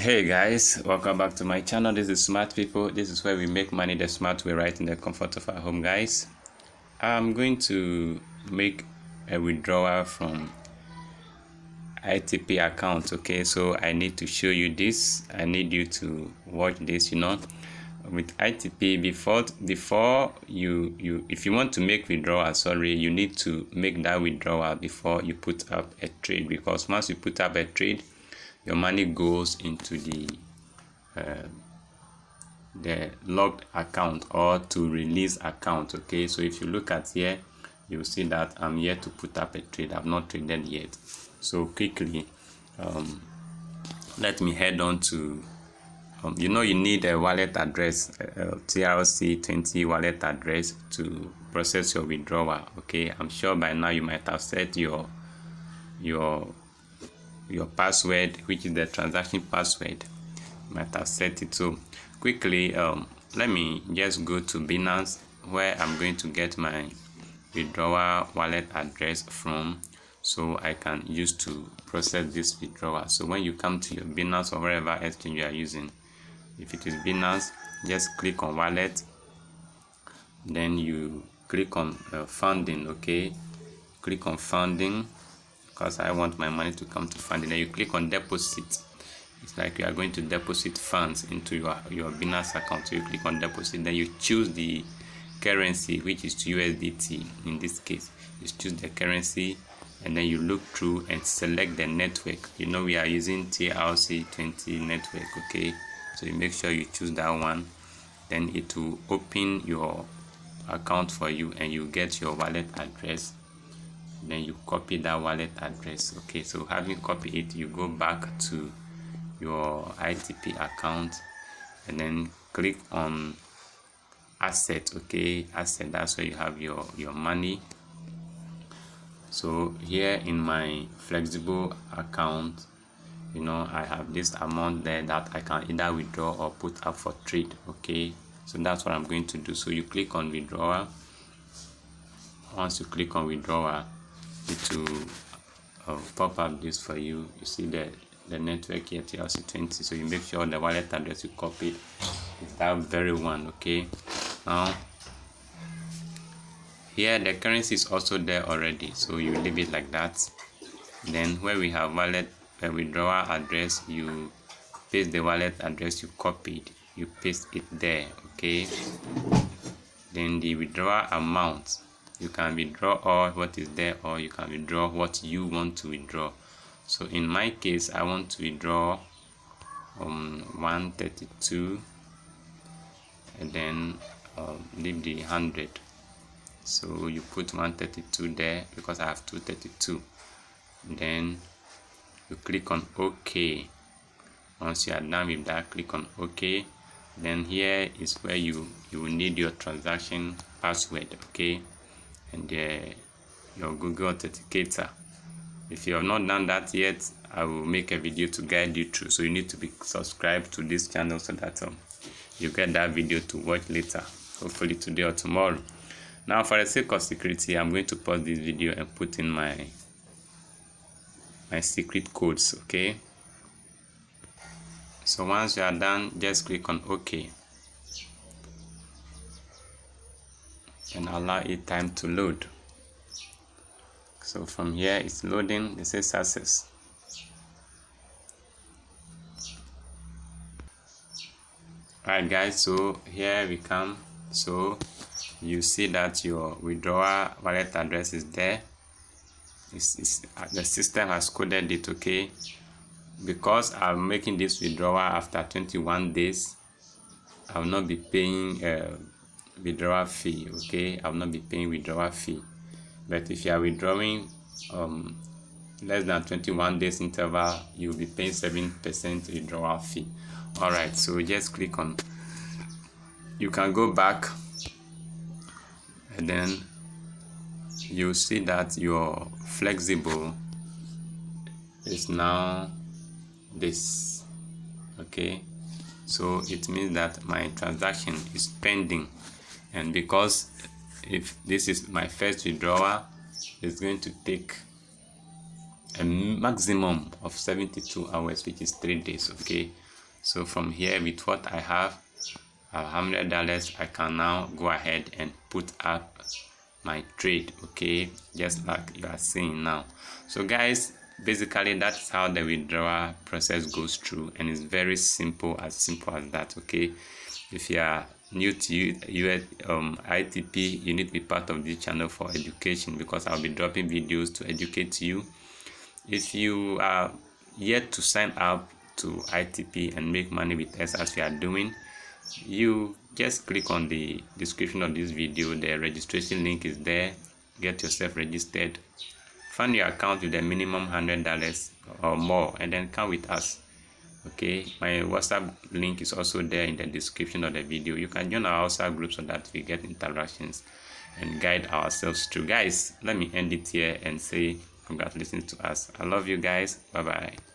Hey guys, welcome back to my channel. This is Smart People. This is where we make money the smart way, right in the comfort of our home, guys. I'm going to make a withdrawal from ITP account. Okay, so I need to show you this. I need you to watch this. With ITP, before you if you want to make withdrawal, you need to make that withdrawal before you put up a trade, because once you put up a trade, your money goes into the logged account or to release account. Okay, so if you look at here, you'll see that I'm here to put up a trade. I've not traded yet. So quickly, let me head on to you need a wallet address, TRC20 wallet address to process your withdrawal. Okay, I'm sure by now you might have set your password, which is the transaction password. You might have set it. So quickly, let me just go to Binance, where I'm going to get my withdrawal wallet address from, so I can use to process this withdrawal. So when you come to your Binance or wherever exchange you are using, if it is Binance, just click on wallet, then you click on funding. Okay, click on funding, because I want my money to come to funding. Then you click on deposit. It's like you are going to deposit funds into your Binance account. So you click on deposit, then you choose the currency, which is USDT in this case. You choose the currency, and then you look through and select the network. We are using TRC20 network. Okay, so you make sure you choose that one, then it will open your account for you and you get your wallet address. Then you copy that wallet address. Okay, so having copied it, you go back to your ITP account and then click on asset. Okay, asset, that's where you have your money. So here in my flexible account, I have this amount there that I can either withdraw or put up for trade. Okay, so that's what I'm going to do. So you click on withdrawal. Once you click on withdrawal, it will pop up this for you. You see the network here, TRC20. So you make sure the wallet address you copied is that very one. Okay, now here the currency is also there already, so you leave it like that. Then where we have wallet withdrawal address, you paste the wallet address you copied, you paste it there. Okay, then the withdrawal amount, you can withdraw all what is there, or you can withdraw what you want to withdraw. So in my case, I want to withdraw 132, and then leave the 100. So you put 132 there because I have 232. Then you click on OK. Once you are done with that, click on OK. Then here is where you will need your transaction password. Okay, and your Google Authenticator. If you have not done that yet, I will make a video to guide you through. So you need to be subscribed to this channel so that you get that video to watch later, hopefully today or tomorrow. Now, for the sake of security, I'm going to pause this video and put in my secret codes. Okay, so once you are done, just click on OK and allow it time to load. So from here it's loading. It says success. Alright guys, so here we come. So you see that your withdrawal wallet address is there. The system has coded it. Okay, because I'm making this withdrawal after 21 days, I will not be paying withdrawal fee. Okay, I will not be paying withdrawal fee. But if you are withdrawing less than 21 days interval, you will be paying 7% withdrawal fee. Alright, so just click on, you can go back, and then you see that your flexible is now this. Okay, so it means that my transaction is pending, and because if this is my first withdrawal, it's going to take a maximum of 72 hours, which is 3 days. Okay, So from here, with what I have, $100, I can now go ahead and put up my trade, okay, just like you are seeing now. So guys, basically that's how the withdrawal process goes through, and it's very simple as that, okay. If you are new to ITP, you need to be part of this channel for education, because I'll be dropping videos to educate you. If you are yet to sign up to ITP and make money with us as we are doing, you just click on the description of this video. The registration link is there. Get yourself registered, fund your account with a minimum $100 or more, and then come with us, okay. My WhatsApp link is also there in the description of the video. You can join our WhatsApp group so that we get interactions and guide ourselves through. Guys, let me end it here and say congratulations to us. I love you guys. Bye bye.